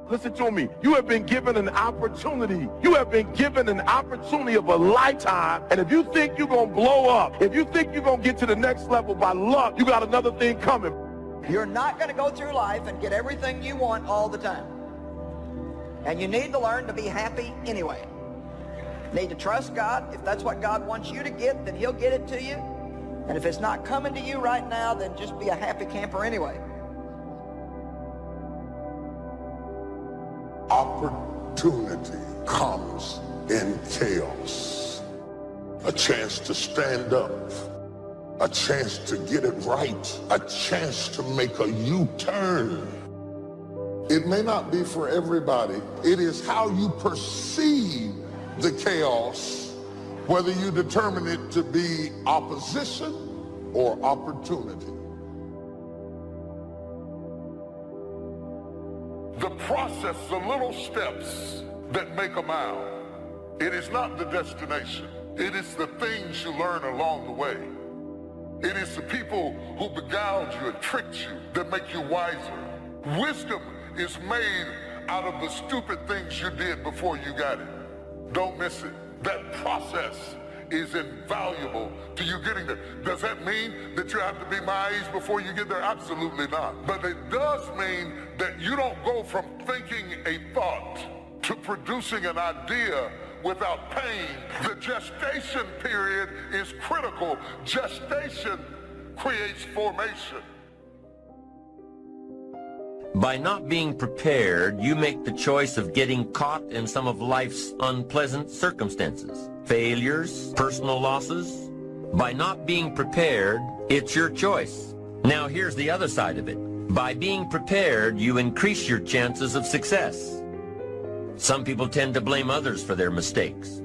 Listen to me. You have been given an opportunity. You have been given an opportunity of a lifetime. And if you think you're going to blow up, if you think you're going to get to the next level by luck, you got another thing coming. You're not going to go through life and get everything you want all the time. And you need to learn to be happy anyway. Need to trust God. If that's what God wants you to get, then he'll get it to you. And if it's not coming to you right now, then just be a happy camper anyway. Opportunity comes in chaos. A chance to stand up, a chance to get it right, a chance to make a U-turn. It may not be for everybody. It is how you perceive the chaos, whether you determine it to be opposition or opportunity. The process, the little steps that make a mile, it is not the destination. It is the things you learn along the way. It is the people who beguiled you and tricked you that make you wiser. Wisdom is made out of the stupid things you did before you got it. Don't miss it. That process is invaluable to you getting there. Does that mean that you have to be my age before you get there? Absolutely not. But it does mean that you don't go from thinking a thought to producing an idea without pain. The gestation period is critical. Gestation creates formation. By not being prepared, you make the choice of getting caught in some of life's unpleasant circumstances, failures, personal losses. By not being prepared, it's your choice. Now here's the other side of it. By being prepared, you increase your chances of success. Some people tend to blame others for their mistakes.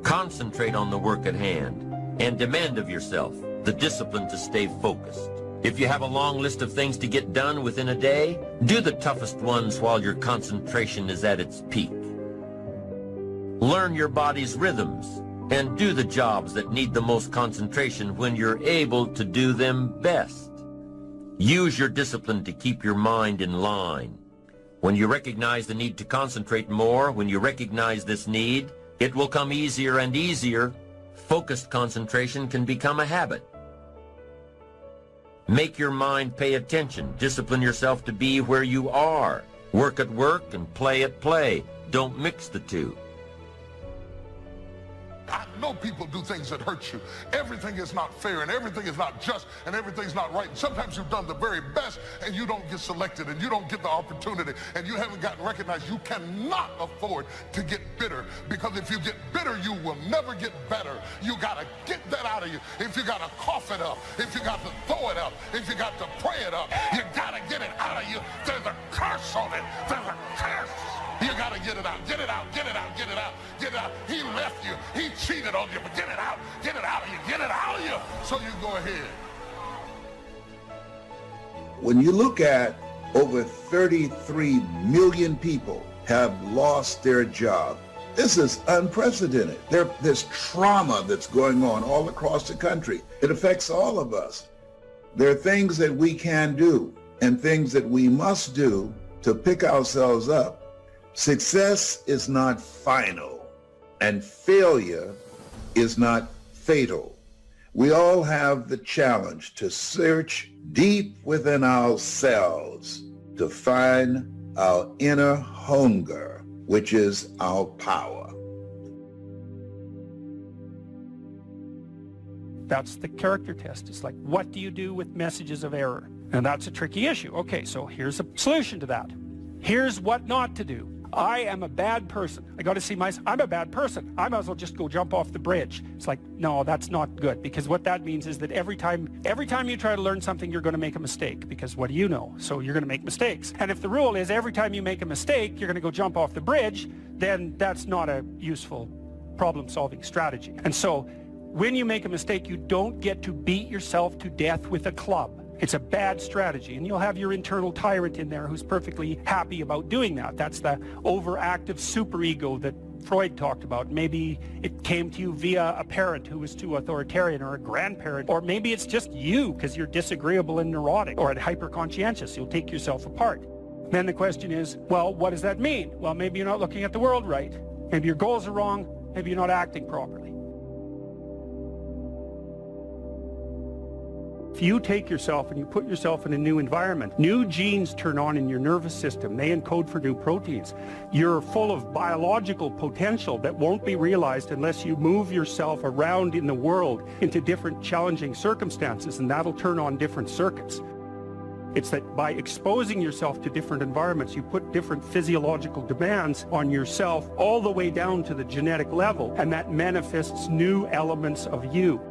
Concentrate on the work at hand and demand of yourself the discipline to stay focused. If you have a long list of things to get done within a day, do the toughest ones while your concentration is at its peak. Learn your body's rhythms and do the jobs that need the most concentration when you're able to do them best. Use your discipline to keep your mind in line. When you recognize the need to concentrate more, when you recognize this need, it will come easier and easier. Focused concentration can become a habit. Make your mind pay attention. Discipline yourself to be where you are. Work at work and play at play. Don't mix the two. I know people do things that hurt you. Everything is not fair and everything is not just and everything's not right. And sometimes you've done the very best and you don't get selected and you don't get the opportunity and you haven't gotten recognized. You cannot afford to get bitter, because if you get bitter, you will never get better. You got to get that out of you. If you got to cough it up, if you got to throw it up, if you got to pray it up, you got to get it out of you. There's a curse on it. There's a curse. You got to get it out, get it out, get it out, get it out, get it out. He left you, he cheated on you, but get it out of you, get it out of you. So you go ahead. When you look at over 33 million people have lost their job, this is unprecedented. There's trauma that's going on all across the country. It affects all of us. There are things that we can do and things that we must do to pick ourselves up. Success is not final, and failure is not fatal. We all have the challenge to search deep within ourselves to find our inner hunger, which is our power. That's the character test. It's like, what do you do with messages of error? And that's a tricky issue. Okay, so here's a solution to that. Here's what not to do. I am a bad person. I got to see myself. I'm a bad person. I might as well just go jump off the bridge. It's like, no, that's not good, because what that means is that every time you try to learn something, you're going to make a mistake, because what do you know? So you're going to make mistakes. And if the rule is every time you make a mistake, you're going to go jump off the bridge, then that's not a useful problem-solving strategy. And so when you make a mistake, you don't get to beat yourself to death with a club. It's a bad strategy, and you'll have your internal tyrant in there who's perfectly happy about doing that. That's the overactive superego that Freud talked about. Maybe it came to you via a parent who was too authoritarian, or a grandparent, or maybe it's just you because you're disagreeable and neurotic or hyper-conscientious. You'll take yourself apart. Then the question is, well, what does that mean? Well, maybe you're not looking at the world right. Maybe your goals are wrong. Maybe you're not acting properly. If you take yourself and you put yourself in a new environment, new genes turn on in your nervous system. They encode for new proteins. You're full of biological potential that won't be realized unless you move yourself around in the world into different challenging circumstances, and that'll turn on different circuits. It's that by exposing yourself to different environments, you put different physiological demands on yourself all the way down to the genetic level, and that manifests new elements of you.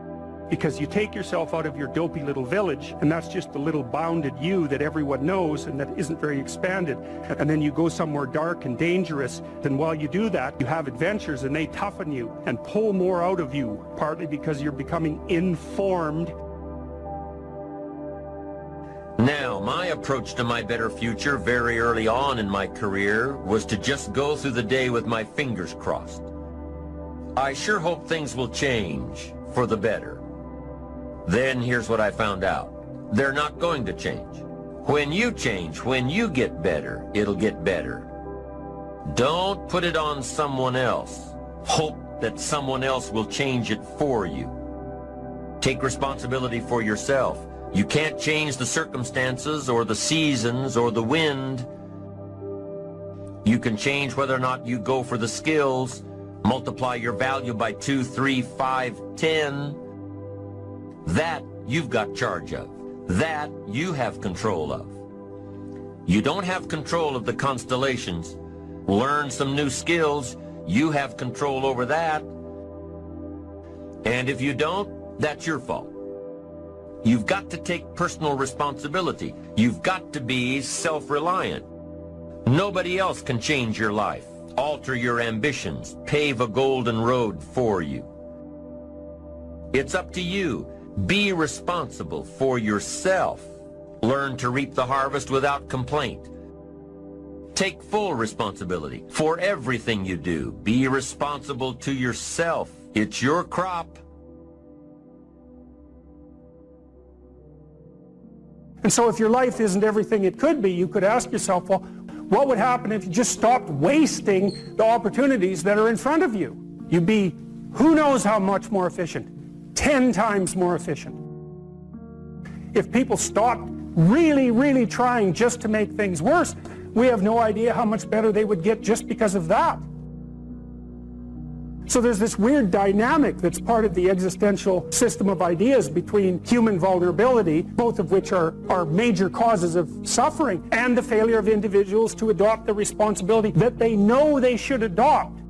Because you take yourself out of your dopey little village, and that's just the little bounded you that everyone knows and that isn't very expanded. And then you go somewhere dark and dangerous, and while you do that, you have adventures and they toughen you and pull more out of you, partly because you're becoming informed. Now, my approach to my better future very early on in my career was to just go through the day with my fingers crossed. I sure hope things will change for the better. Then here's what I found out. They're not going to change. When you change, when you get better, it'll get better. Don't put it on someone else. Hope that someone else will change it for you. Take responsibility for yourself. You can't change the circumstances or the seasons or the wind. You can change whether or not you go for the skills, multiply your value by 2, 3, 5, 10. That you've got charge of. That you have control of. You don't have control of the constellations. Learn some new skills. You have control over that. And if you don't, that's your fault. You've got to take personal responsibility. You've got to be self-reliant. Nobody else can change your life, alter your ambitions, pave a golden road for you. It's up to you. Be responsible for yourself. Learn to reap the harvest without complaint. Take full responsibility for everything you do. Be responsible to yourself. It's your crop. And so if your life isn't everything it could be, you could ask yourself, well, what would happen if you just stopped wasting the opportunities that are in front of you? You'd be who knows how much more efficient. 10 times more efficient. If people stopped really, really trying just to make things worse, we have no idea how much better they would get just because of that. So there's this weird dynamic that's part of the existential system of ideas between human vulnerability, both of which are major causes of suffering, and the failure of individuals to adopt the responsibility that they know they should adopt.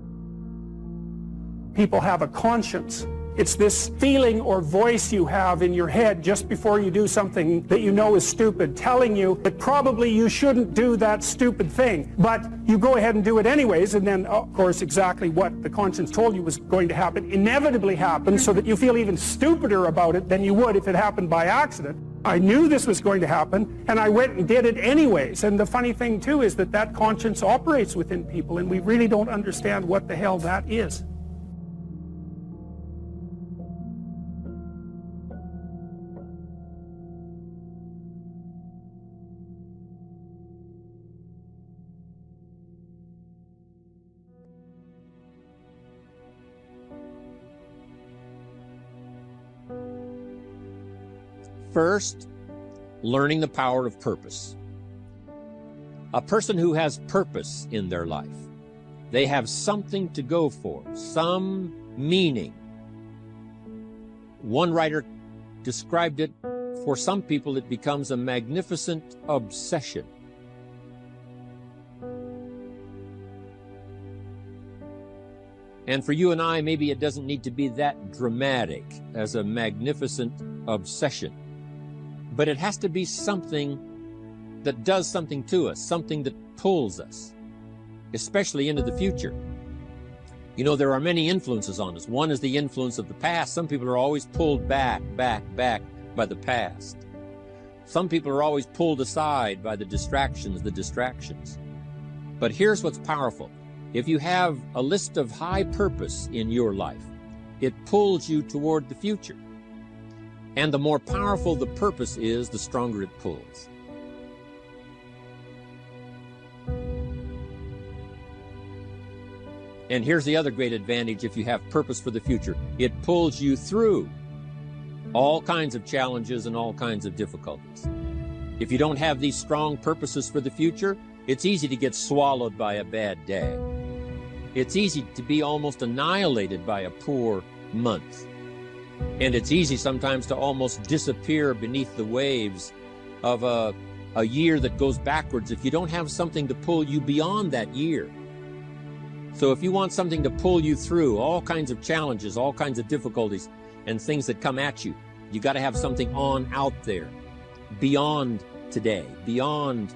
People have a conscience. It's this feeling or voice you have in your head just before you do something that you know is stupid, telling you that probably you shouldn't do that stupid thing, but you go ahead and do it anyways, and then, of course, exactly what the conscience told you was going to happen inevitably happens, so that you feel even stupider about it than you would if it happened by accident. I knew this was going to happen, and I went and did it anyways. And the funny thing, too, is that that conscience operates within people, and we really don't understand what the hell that is. First, learning the power of purpose. A person who has purpose in their life, they have something to go for, some meaning. One writer described it, for some people it becomes a magnificent obsession. And for you and I, maybe it doesn't need to be that dramatic as a magnificent obsession. But it has to be something that does something to us, something that pulls us, especially into the future. You know, there are many influences on us. One is the influence of the past. Some people are always pulled back by the past. Some people are always pulled aside by the distractions. But here's what's powerful. If you have a list of high purpose in your life, it pulls you toward the future. And the more powerful the purpose is, the stronger it pulls. And here's the other great advantage if you have purpose for the future. It pulls you through all kinds of challenges and all kinds of difficulties. If you don't have these strong purposes for the future, it's easy to get swallowed by a bad day. It's easy to be almost annihilated by a poor month. And it's easy sometimes to almost disappear beneath the waves of a year that goes backwards if you don't have something to pull you beyond that year. So if you want something to pull you through all kinds of challenges, all kinds of difficulties, and things that come at you, you got to have something on out there, beyond today, beyond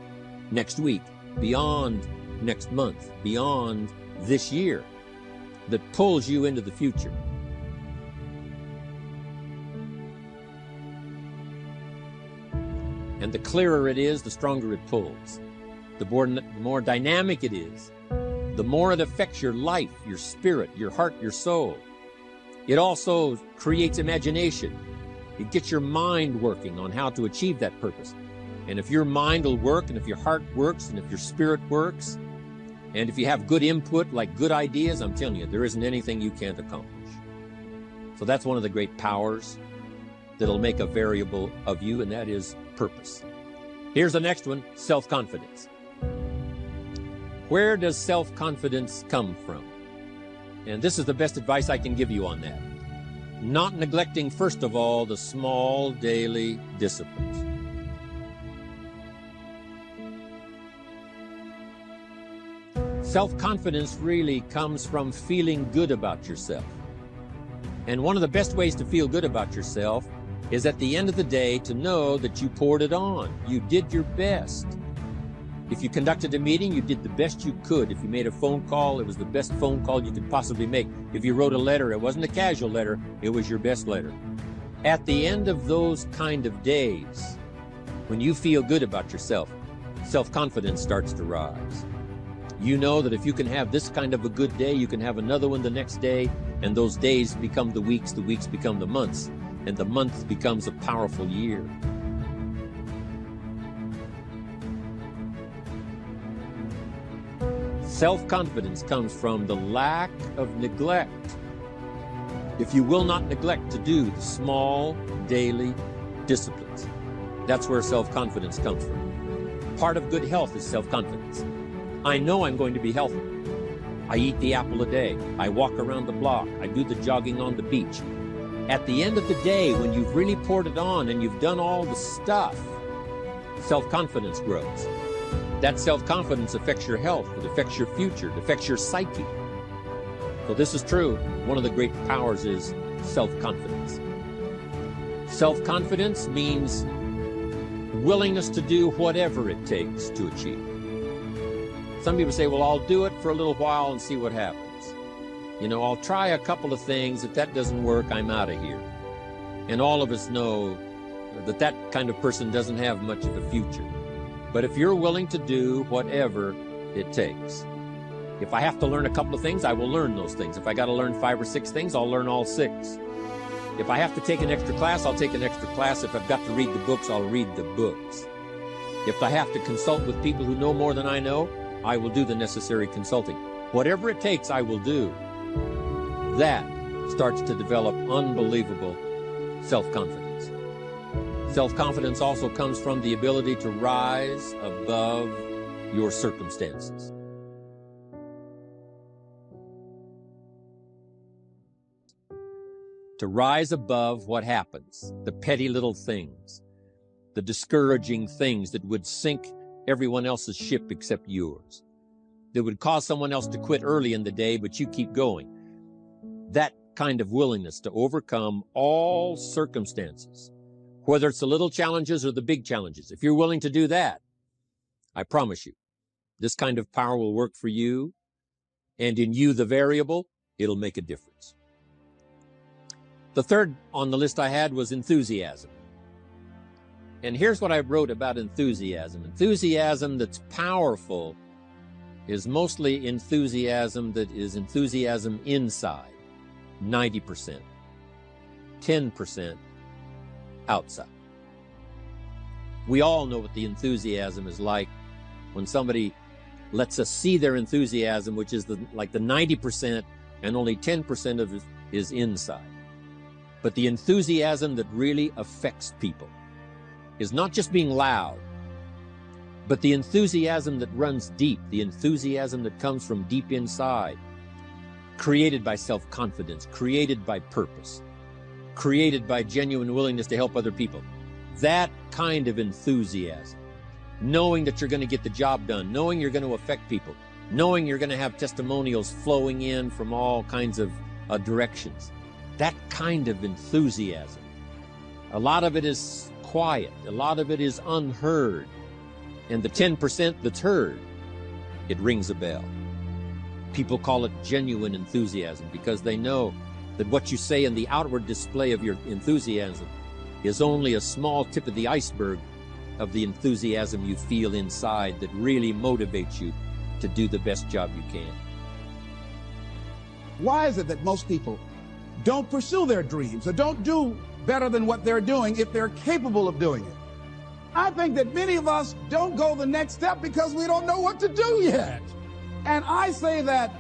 next week, beyond next month, beyond this year, that pulls you into the future. And the clearer it is, the stronger it pulls. The more dynamic it is, the more it affects your life, your spirit, your heart, your soul. It also creates imagination. It gets your mind working on how to achieve that purpose. And if your mind will work, and if your heart works, and if your spirit works, and if you have good input, like good ideas, I'm telling you, there isn't anything you can't accomplish. So that's one of the great powers that'll make a variable of you, and that is purpose. Here's the next one, self-confidence. Where does self-confidence come from? And this is the best advice I can give you on that. Not neglecting, first of all, the small daily disciplines. Self-confidence really comes from feeling good about yourself. And one of the best ways to feel good about yourself is at the end of the day to know that you poured it on. You did your best. If you conducted a meeting, you did the best you could. If you made a phone call, it was the best phone call you could possibly make. If you wrote a letter, it wasn't a casual letter, it was your best letter. At the end of those kind of days, when you feel good about yourself, self-confidence starts to rise. You know that if you can have this kind of a good day, you can have another one the next day, and those days become the weeks become the months, and the month becomes a powerful year. Self-confidence comes from the lack of neglect. If you will not neglect to do the small daily disciplines, that's where self-confidence comes from. Part of good health is self-confidence. I know I'm going to be healthy. I eat the apple a day. I walk around the block. I do the jogging on the beach. At the end of the day, when you've really poured it on and you've done all the stuff, self-confidence grows. That self-confidence affects your health, it affects your future, it affects your psyche. So this is true. One of the great powers is self-confidence. Self-confidence means willingness to do whatever it takes to achieve. Some people say, well, I'll do it for a little while and see what happens. You know, I'll try a couple of things. If that doesn't work, I'm out of here. And all of us know that that kind of person doesn't have much of a future. But if you're willing to do whatever it takes, if I have to learn a couple of things, I will learn those things. If I got to learn 5 or 6 things, I'll learn all 6. If I have to take an extra class, I'll take an extra class. If I've got to read the books, I'll read the books. If I have to consult with people who know more than I know, I will do the necessary consulting. Whatever it takes, I will do. That starts to develop unbelievable self-confidence. Self-confidence also comes from the ability to rise above your circumstances. To rise above what happens, the petty little things, the discouraging things that would sink everyone else's ship except yours, that would cause someone else to quit early in the day, but you keep going. That kind of willingness to overcome all circumstances, whether it's the little challenges or the big challenges. If you're willing to do that, I promise you, this kind of power will work for you, and in you, the variable, it'll make a difference. The third on the list I had was enthusiasm. And here's what I wrote about enthusiasm. Enthusiasm that's powerful is mostly enthusiasm that is enthusiasm inside, 90%, 10% outside. We all know what the enthusiasm is like when somebody lets us see their enthusiasm, which is like the 90%, and only 10% of it is inside. But the enthusiasm that really affects people is not just being loud, but the enthusiasm that runs deep, the enthusiasm that comes from deep inside, created by self-confidence, created by purpose, created by genuine willingness to help other people. That kind of enthusiasm, knowing that you're going to get the job done, knowing you're going to affect people, knowing you're going to have testimonials flowing in from all kinds of directions. That kind of enthusiasm. A lot of it is quiet. A lot of it is unheard. And the 10% that's heard, it rings a bell. People call it genuine enthusiasm because they know that what you say in the outward display of your enthusiasm is only a small tip of the iceberg of the enthusiasm you feel inside that really motivates you to do the best job you can. Why is it that most people don't pursue their dreams or don't do better than what they're doing if they're capable of doing it? I think that many of us don't go the next step because we don't know what to do yet. And I say that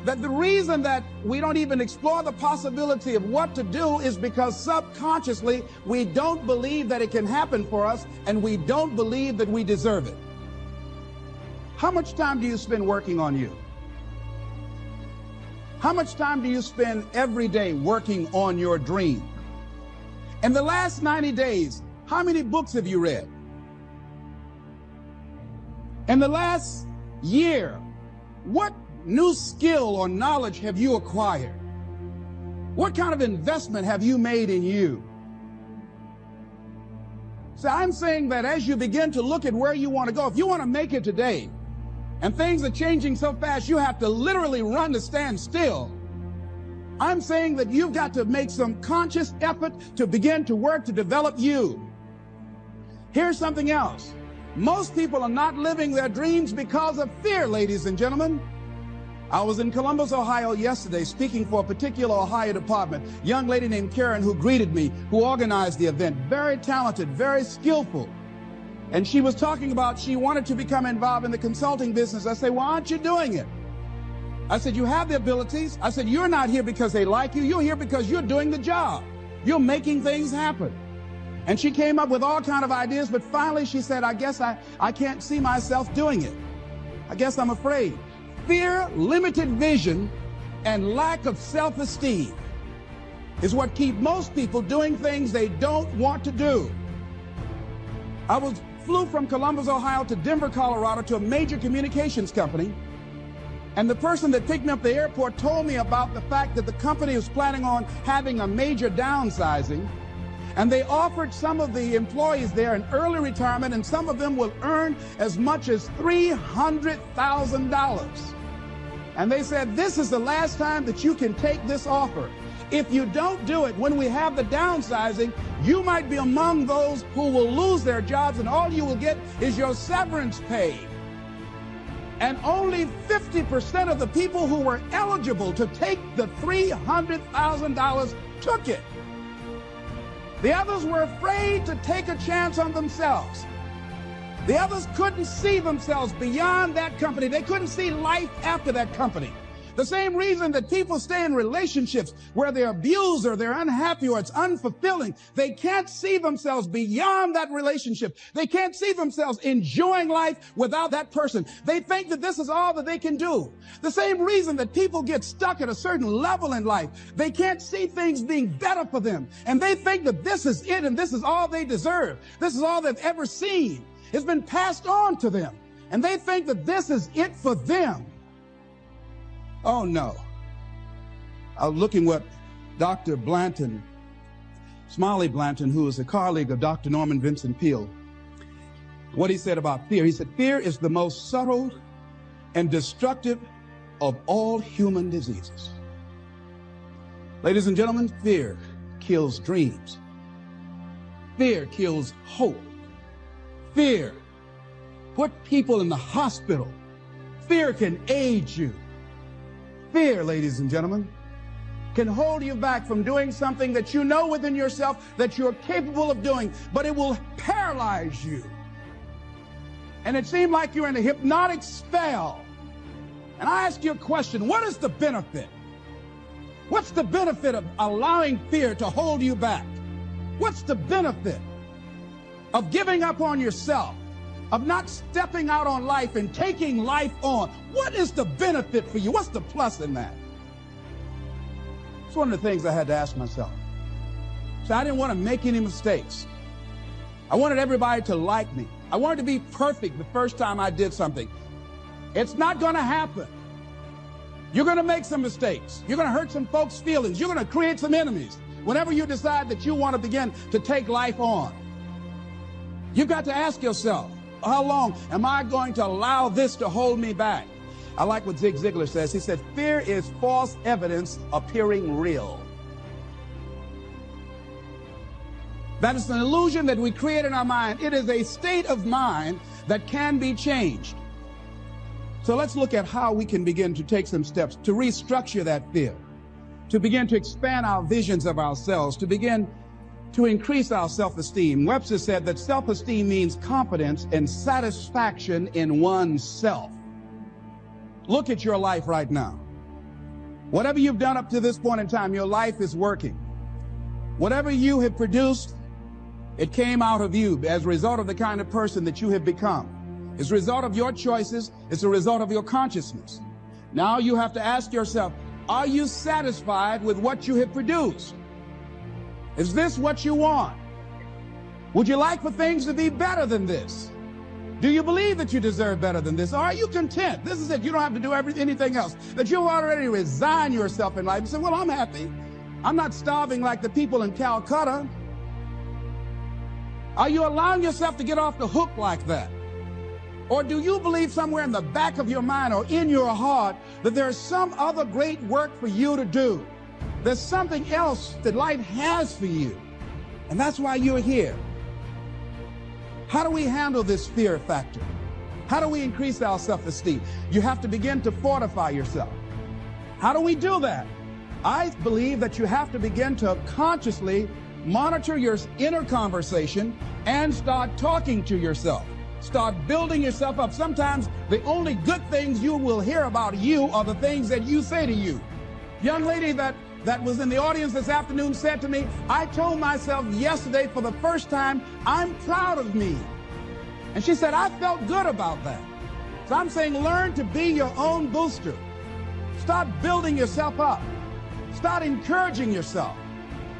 the reason that we don't even explore the possibility of what to do is because subconsciously we don't believe that it can happen for us, and we don't believe that we deserve it. How much time do you spend working on you? How much time do you spend every day working on your dream? In the last 90 days, how many books have you read? In the last year, what new skill or knowledge have you acquired? What kind of investment have you made in you? So I'm saying that as you begin to look at where you want to go, if you want to make it today, and things are changing so fast, you have to literally run to stand still. I'm saying that you've got to make some conscious effort to begin to work to develop you. Here's something else. Most people are not living their dreams because of fear, ladies and gentlemen. I was in Columbus, Ohio yesterday speaking for a particular Ohio department. A young lady named Karen who greeted me, who organized the event. Very talented, very skillful. And she was talking about she wanted to become involved in the consulting business. I said, why aren't you doing it? I said, you have the abilities. I said, you're not here because they like you. You're here because you're doing the job. You're making things happen. And she came up with all kinds of ideas, but finally she said, I guess I can't see myself doing it. I guess I'm afraid. Fear, limited vision, and lack of self-esteem is what keep most people doing things they don't want to do. I flew from Columbus, Ohio to Denver, Colorado to a major communications company. And the person that picked me up at the airport told me about the fact that the company was planning on having a major downsizing. And they offered some of the employees there an early retirement, and some of them will earn as much as $300,000. And they said, this is the last time that you can take this offer. If you don't do it when we have the downsizing, you might be among those who will lose their jobs, and all you will get is your severance pay. And only 50% of the people who were eligible to take the $300,000 took it. The others were afraid to take a chance on themselves. The others couldn't see themselves beyond that company. They couldn't see life after that company. The same reason that people stay in relationships where they're abused or they're unhappy or it's unfulfilling. They can't see themselves beyond that relationship. They can't see themselves enjoying life without that person. They think that this is all that they can do. The same reason that people get stuck at a certain level in life. They can't see things being better for them. And they think that this is it and this is all they deserve. This is all they've ever seen. It's been passed on to them. And they think that this is it for them. Oh, no. I was looking what Dr. Blanton, Smiley Blanton, who is a colleague of Dr. Norman Vincent Peale, what he said about fear. He said, fear is the most subtle and destructive of all human diseases. Ladies and gentlemen, fear kills dreams. Fear kills hope. Fear put people in the hospital. Fear can age you. Fear, ladies and gentlemen, can hold you back from doing something that you know within yourself that you're capable of doing, but it will paralyze you. and it seemed like you're in a hypnotic spell. And I ask you a question, what is the benefit? What's the benefit of allowing fear to hold you back? What's the benefit of giving up on yourself, of not stepping out on life and taking life on? What is the benefit for you? What's the plus in that? It's one of the things I had to ask myself. So I didn't want to make any mistakes. I wanted everybody to like me. I wanted to be perfect the first time I did something. It's not going to happen. You're going to make some mistakes. You're going to hurt some folks' feelings. You're going to create some enemies whenever you decide that you want to begin to take life on. You've got to ask yourself, how long am I going to allow this to hold me back? I like what Zig Ziglar says. He said, fear is false evidence appearing real. That is an illusion that we create in our mind. It is a state of mind that can be changed. So let's look at how we can begin to take some steps to restructure that fear, to begin to expand our visions of ourselves, to begin to increase our self-esteem. Webster said that self-esteem means confidence and satisfaction in oneself. Look at your life right now. Whatever you've done up to this point in time, your life is working. Whatever you have produced, it came out of you as a result of the kind of person that you have become. It's a result of your choices. It's a result of your consciousness. Now you have to ask yourself, are you satisfied with what you have produced? Is this what you want? Would you like for things to be better than this? Do you believe that you deserve better than this? Or are you content? This is it. You don't have to do anything else. That you've already resigned yourself in life and say, well, I'm happy. I'm not starving like the people in Calcutta. Are you allowing yourself to get off the hook like that? Or do you believe somewhere in the back of your mind or in your heart that there's some other great work for you to do? There's something else that life has for you. And that's why you're here. How do we handle this fear factor? How do we increase our self-esteem? You have to begin to fortify yourself. How do we do that? I believe that you have to begin to consciously monitor your inner conversation and start talking to yourself. Start building yourself up. Sometimes the only good things you will hear about you are the things that you say to you. Young lady that was in the audience this afternoon said to me, I told myself yesterday for the first time, I'm proud of me. And she said, I felt good about that. So I'm saying learn to be your own booster. Start building yourself up. Start encouraging yourself.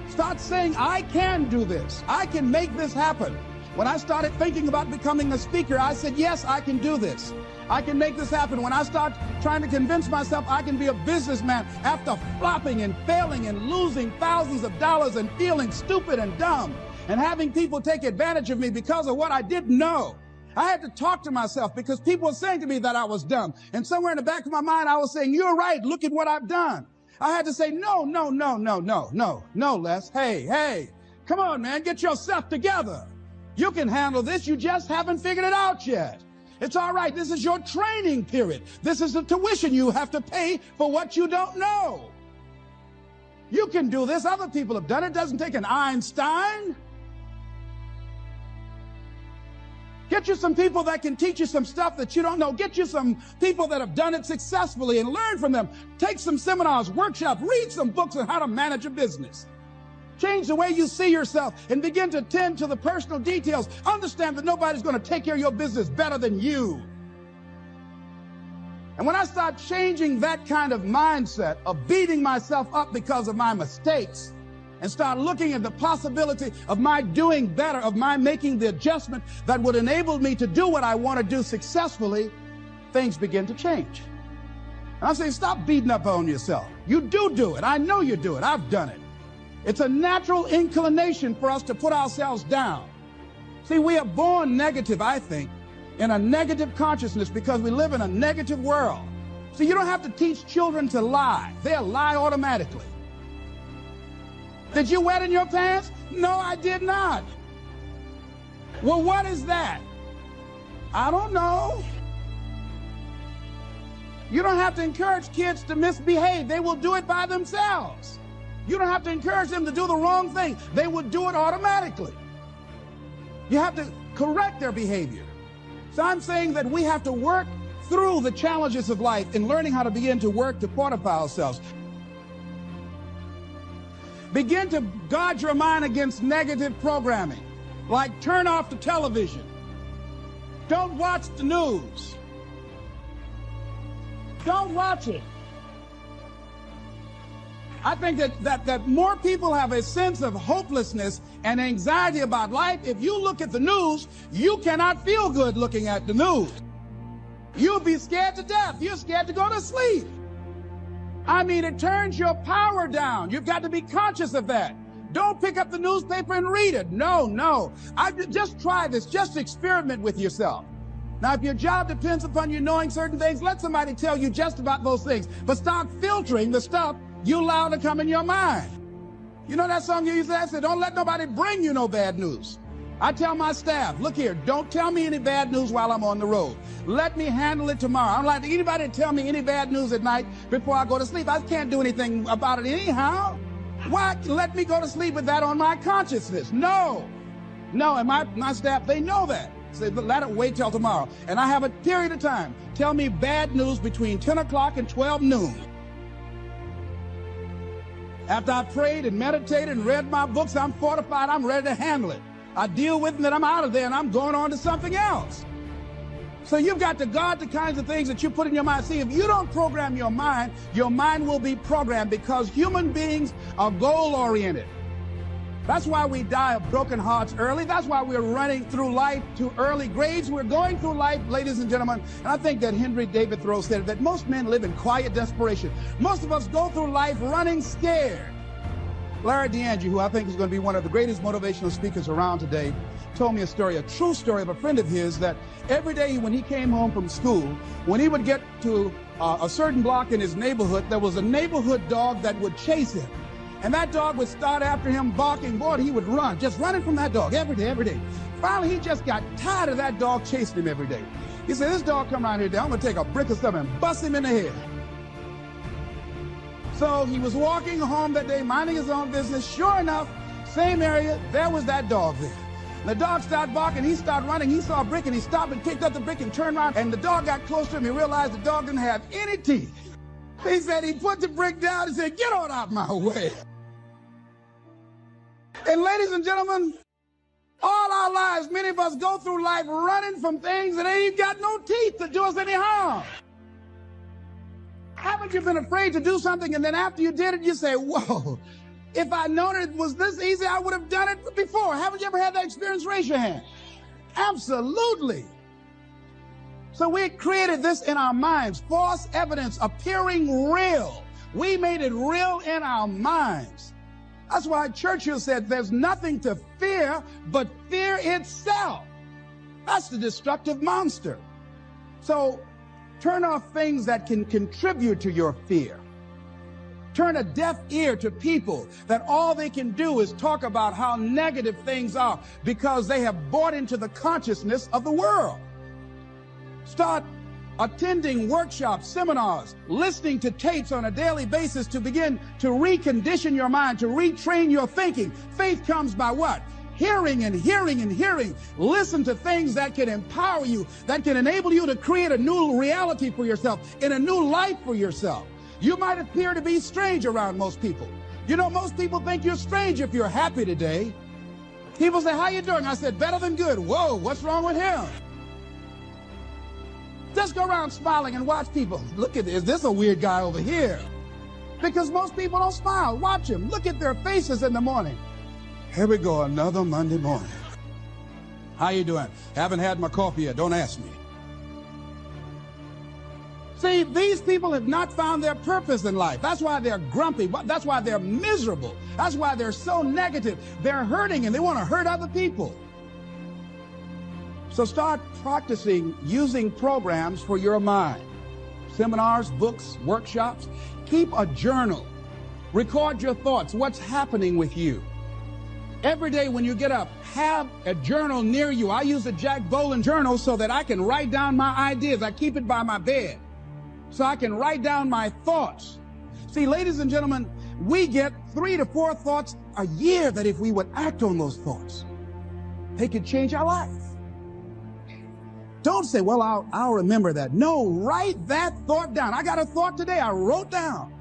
Start saying, I can do this. I can make this happen. When I started thinking about becoming a speaker, I said, yes, I can do this. I can make this happen. When I start trying to convince myself I can be a businessman after flopping and failing and losing thousands of dollars and feeling stupid and dumb and having people take advantage of me because of what I didn't know, I had to talk to myself because people were saying to me that I was dumb. And somewhere in the back of my mind, I was saying, you're right. Look at what I've done. I had to say, no, Les. Hey, come on, man. Get yourself together. You can handle this. You just haven't figured it out yet. It's all right. This is your training period. This is the tuition you have to pay for what you don't know. You can do this. Other people have done it. It doesn't take an Einstein. Get you some people that can teach you some stuff that you don't know. Get you some people that have done it successfully and learn from them. Take some seminars, workshops, read some books on how to manage a business. Change the way you see yourself and begin to tend to the personal details. Understand that nobody's going to take care of your business better than you. And when I start changing that kind of mindset of beating myself up because of my mistakes and start looking at the possibility of my doing better, of my making the adjustment that would enable me to do what I want to do successfully, things begin to change. And I'm saying, stop beating up on yourself. You do it. I know you do it. I've done it. It's a natural inclination for us to put ourselves down. See, we are born negative, I think, in a negative consciousness because we live in a negative world. See, you don't have to teach children to lie. They'll lie automatically. Did you wet in your pants? No, I did not. Well, what is that? I don't know. You don't have to encourage kids to misbehave. They will do it by themselves. You don't have to encourage them to do the wrong thing. They will do it automatically. You have to correct their behavior. So I'm saying that we have to work through the challenges of life in learning how to begin to work to fortify ourselves. Begin to guard your mind against negative programming, like turn off the television. Don't watch the news. Don't watch it. I think that more people have a sense of hopelessness and anxiety about life. If you look at the news, you cannot feel good looking at the news. You'll be scared to death. You're scared to go to sleep. I mean, it turns your power down. You've got to be conscious of that. Don't pick up the newspaper and read it. No. Just try this. Just experiment with yourself. Now, if your job depends upon you knowing certain things, let somebody tell you just about those things. But start filtering the stuff you allow to come in your mind. You know that song you used to say, don't let nobody bring you no bad news. I tell my staff, look here, don't tell me any bad news while I'm on the road. Let me handle it tomorrow. I don't like anybody to tell me any bad news at night before I go to sleep. I can't do anything about it anyhow. Why let me go to sleep with that on my consciousness? No, and my staff, they know that. Say, let it wait till tomorrow. And I have a period of time. Tell me bad news between 10 o'clock and 12 noon. After I prayed and meditated and read my books, I'm fortified, I'm ready to handle it. I deal with it, and then I'm out of there, and I'm going on to something else. So you've got to guard the kinds of things that you put in your mind. See, if you don't program your mind will be programmed, because human beings are goal-oriented. That's why we die of broken hearts early. That's why we're running through life to early graves. We're going through life, ladies and gentlemen. And I think that Henry David Thoreau said that most men live in quiet desperation. Most of us go through life running scared. Larry DeAndre, who I think is going to be one of the greatest motivational speakers around today, told me a story, a true story of a friend of his, that every day when he came home from school, when he would get to a certain block in his neighborhood, there was a neighborhood dog that would chase him. And that dog would start after him barking. Boy, he would run, just running from that dog every day. Finally, he just got tired of that dog chasing him every day. He said, this dog come around here today, I'm going to take a brick of stuff and bust him in the head. So he was walking home that day, minding his own business. Sure enough, same area, there was that dog there. The dog started barking, he started running, he saw a brick, and he stopped and picked up the brick and turned around, and the dog got close to him. He realized the dog didn't have any teeth. He said he put the brick down and said, get on out my way. And ladies and gentlemen, all our lives, many of us go through life running from things that ain't got no teeth to do us any harm. Haven't you been afraid to do something, and then after you did it, you say, whoa, if I'd known it was this easy, I would have done it before. Haven't you ever had that experience? Raise your hand. Absolutely. So we created this in our minds, false evidence appearing real. We made it real in our minds. That's why Churchill said there's nothing to fear but fear itself. That's the destructive monster. So turn off things that can contribute to your fear. Turn a deaf ear to people that all they can do is talk about how negative things are because they have bought into the consciousness of the world. Start attending workshops, seminars, listening to tapes on a daily basis to begin to recondition your mind, to retrain your thinking. Faith comes by what? Hearing and hearing and hearing. Listen to things that can empower you, that can enable you to create a new reality for yourself, in a new life for yourself. You might appear to be strange around most people. You know, most people think you're strange if you're happy today. People say, how you doing? I said, better than good. Whoa, what's wrong with him? Just go around smiling and watch people. Look at this. Is this a weird guy over here? Because most people don't smile. Watch them. Look at their faces in the morning. Here we go, another Monday morning. How you doing? Haven't had my coffee yet. Don't ask me. See, these people have not found their purpose in life. That's why they're grumpy. That's why they're miserable. That's why they're so negative. They're hurting and they want to hurt other people. So start practicing using programs for your mind. Seminars, books, workshops. Keep a journal. Record your thoughts. What's happening with you? Every day when you get up, have a journal near you. I use a Jack Boland journal so that I can write down my ideas. I keep it by my bed so I can write down my thoughts. See, ladies and gentlemen, we get 3 to 4 thoughts a year that if we would act on those thoughts, they could change our life. Don't say, well, I'll remember that. No, write that thought down. I got a thought today I wrote down.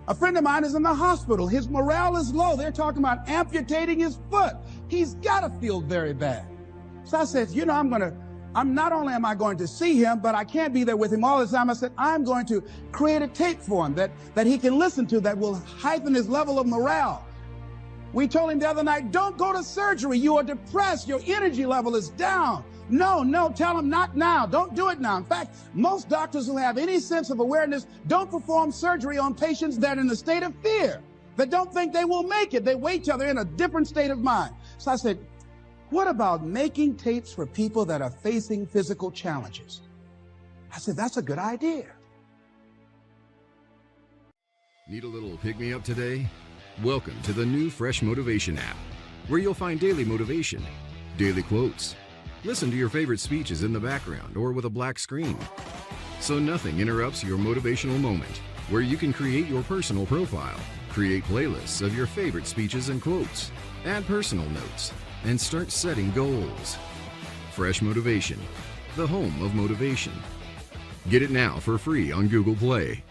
A friend of mine is in the hospital. His morale is low. They're talking about amputating his foot. He's got to feel very bad. So I said, you know, not only am I going to see him, but I can't be there with him all the time. I said, I'm going to create a tape for him that he can listen to that will heighten his level of morale. We told him the other night, don't go to surgery. You are depressed. Your energy level is down. No, tell him not now. Don't do it now. In fact, most doctors who have any sense of awareness don't perform surgery on patients that are in a state of fear, that don't think they will make it. They wait till they're in a different state of mind. So I said, what about making tapes for people that are facing physical challenges? I said, that's a good idea. Need a little pick-me-up today? Welcome to the new Fresh Motivation app, where you'll find daily motivation, daily quotes. Listen to your favorite speeches in the background or with a black screen, so nothing interrupts your motivational moment, where you can create your personal profile, create playlists of your favorite speeches and quotes, add personal notes, and start setting goals. Fresh Motivation, the home of motivation. Get it now for free on Google Play.